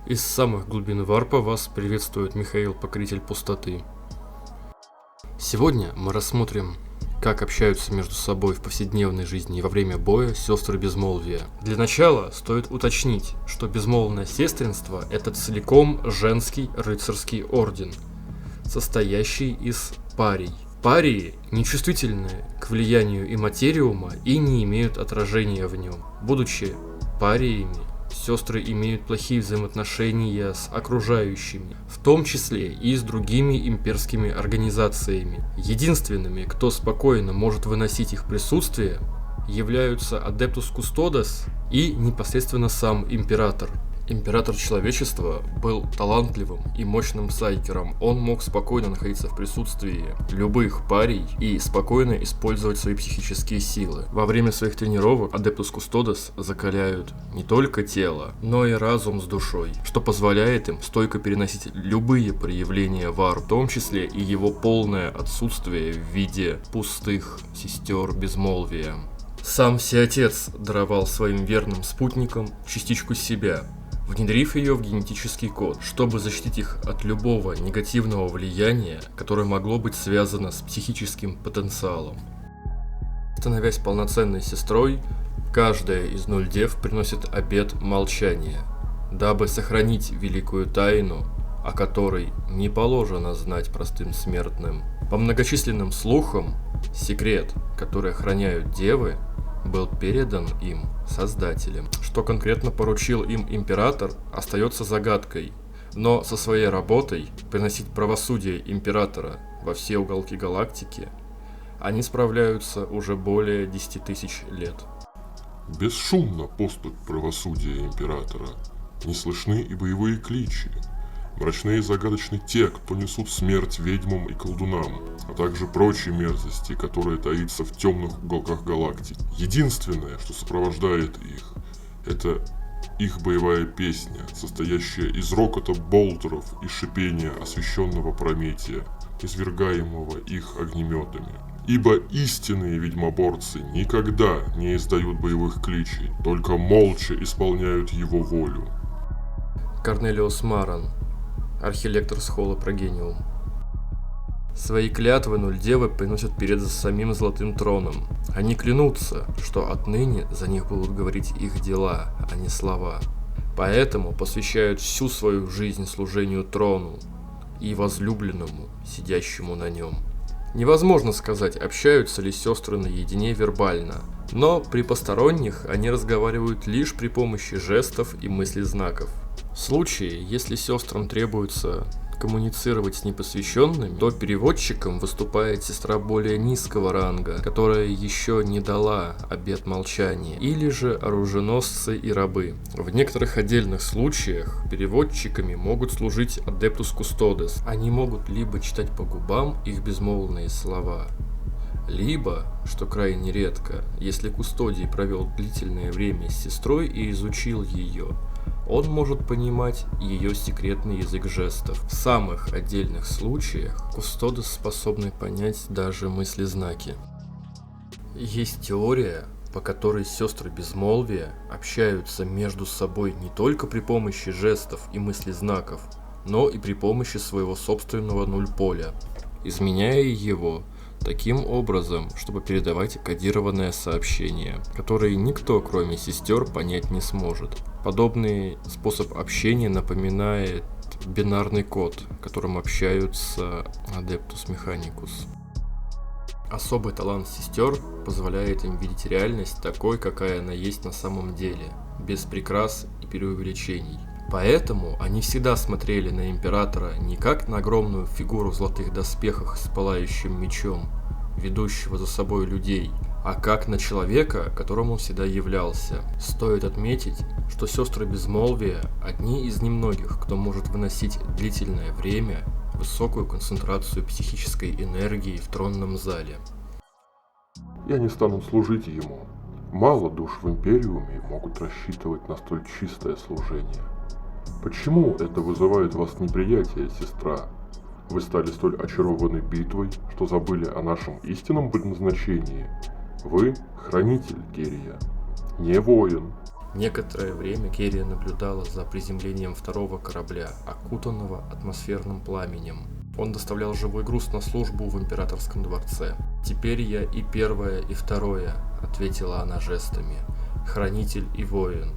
Из самых глубин варпа вас приветствует Михаил, Покоритель Пустоты. Сегодня мы рассмотрим, как общаются между собой в повседневной жизни и во время боя сестры Безмолвия. Для начала стоит уточнить, что безмолвное сестринство – это целиком женский рыцарский орден, состоящий из парий. Парии нечувствительны к влиянию имматериума и не имеют отражения в нем. Будучи париями, сестры имеют плохие взаимоотношения с окружающими, в том числе и с другими имперскими организациями. Единственными, кто спокойно может выносить их присутствие, являются Адептус Кустодес и непосредственно сам Император. Император человечества был талантливым и мощным сайкером. Он мог спокойно находиться в присутствии любых парий и спокойно использовать свои психические силы. Во время своих тренировок Адептус Кустодес закаляют не только тело, но и разум с душой, что позволяет им стойко переносить любые проявления вар, в том числе и его полное отсутствие в виде пустых сестер безмолвия. Сам Всеотец даровал своим верным спутникам частичку себя, внедрив ее в генетический код, чтобы защитить их от любого негативного влияния, которое могло быть связано с психическим потенциалом. Становясь полноценной сестрой, каждая из 0 дев приносит обет молчания, дабы сохранить великую тайну, о которой не положено знать простым смертным. По многочисленным слухам, секрет, который охраняют девы, был передан им Создателем. Что конкретно поручил им Император, остается загадкой, но со своей работой приносить правосудие Императора во все уголки галактики они справляются уже более 10 тысяч лет. Бесшумно поступь правосудия Императора, не слышны и боевые кличи. Мрачны и загадочны те, кто несут смерть ведьмам и колдунам, а также прочие мерзости, которые таятся в темных уголках галактики. Единственное, что сопровождает их, это их боевая песня, состоящая из рокота болтеров и шипения освещенного Прометия, извергаемого их огнеметами. Ибо истинные ведьмоборцы никогда не издают боевых кличей, только молча исполняют его волю. Корнелиус Маран, архилектор Схола Прогениум. Свои клятвы 0 девы приносят перед самим Золотым Троном. Они клянутся, что отныне за них будут говорить их дела, а не слова. Поэтому посвящают всю свою жизнь служению трону и возлюбленному, сидящему на нем. Невозможно сказать, общаются ли сестры наедине вербально, но при посторонних они разговаривают лишь при помощи жестов и мыслезнаков. В случае, если сестрам требуется коммуницировать с непосвященными, то переводчиком выступает сестра более низкого ранга, которая еще не дала обет молчания, или же оруженосцы и рабы. В некоторых отдельных случаях переводчиками могут служить Адептус Кустодес. Они могут либо читать по губам их безмолвные слова, либо, что крайне редко, если кустодий провел длительное время с сестрой и изучил ее, он может понимать ее секретный язык жестов. В самых отдельных случаях кустодес способны понять даже мыслезнаки. Есть теория, по которой сестры безмолвия общаются между собой не только при помощи жестов и мыслезнаков, но и при помощи своего собственного нуль-поля, изменяя его таким образом, чтобы передавать кодированное сообщение, которое никто, кроме сестер, понять не сможет. Подобный способ общения напоминает бинарный код, которым общаются Адептус Механикус. Особый талант сестер позволяет им видеть реальность такой, какая она есть на самом деле, без прикрас и преувеличений. Поэтому они всегда смотрели на Императора не как на огромную фигуру в золотых доспехах с пылающим мечом, ведущего за собой людей, а как на человека, которым он всегда являлся. Стоит отметить, что сестры Безмолвия одни из немногих, кто может выносить длительное время высокую концентрацию психической энергии в тронном зале. Я не стану служить ему. Мало душ в Империуме могут рассчитывать на столь чистое служение. Почему это вызывает в вас неприятие, сестра? Вы стали столь очарованы битвой, что забыли о нашем истинном предназначении. Вы хранитель, Герия, не воин. Некоторое время Керия наблюдала за приземлением второго корабля, окутанного атмосферным пламенем. Он доставлял живой груз на службу в императорском дворце. «Теперь я и первое, и второе», — ответила она жестами. «Хранитель и воин».